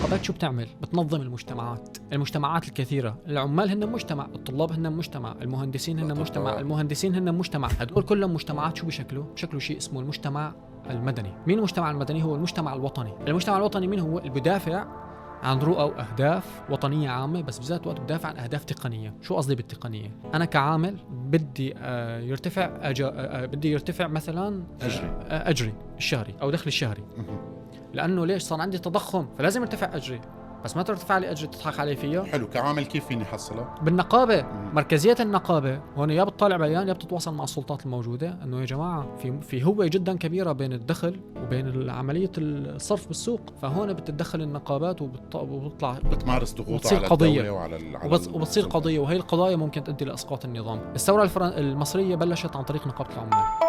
النقابات شو بتعمل؟ بتنظم المجتمعات الكثيرة. العمال هن مجتمع، الطلاب هن مجتمع، المهندسين هن مجتمع، المهندسين هن مجتمع. هدول كلهم مجتمعات. شو بشكلوا شيء اسمه المجتمع المدني. مين المجتمع المدني؟ هو المجتمع الوطني. المجتمع الوطني مين هو؟ اللي بدافع عن رؤى وأهداف وطنية عامة، بس بذات الوقت بدافع عن أهداف تقنية. شو قصدي بالتقنية؟ أنا كعامل بدي يرتفع مثلا أجري الشهري أو دخلي الشهري. لأنه ليش؟ صار عندي تضخم، فلازم يرتفع أجري. بس ما ترتفع لي أجري تضحك علي فيها. حلو، كعامل كيف فيني حصله؟ بالنقابة. مركزية النقابة هون يا بتطالع بيان يا بتتواصل مع السلطات الموجودة إنه يا جماعة في هوة جدا كبيرة بين الدخل وبين عملية الصرف بالسوق. فهون بتتدخل النقابات وبتطلع بتمارس ضغوط على قضية الدولة وعلى وبتصير قضية، وهي القضايا ممكن تؤدي لإسقاط النظام. الثورة المصرية بلشت عن طريق نقابة العمال.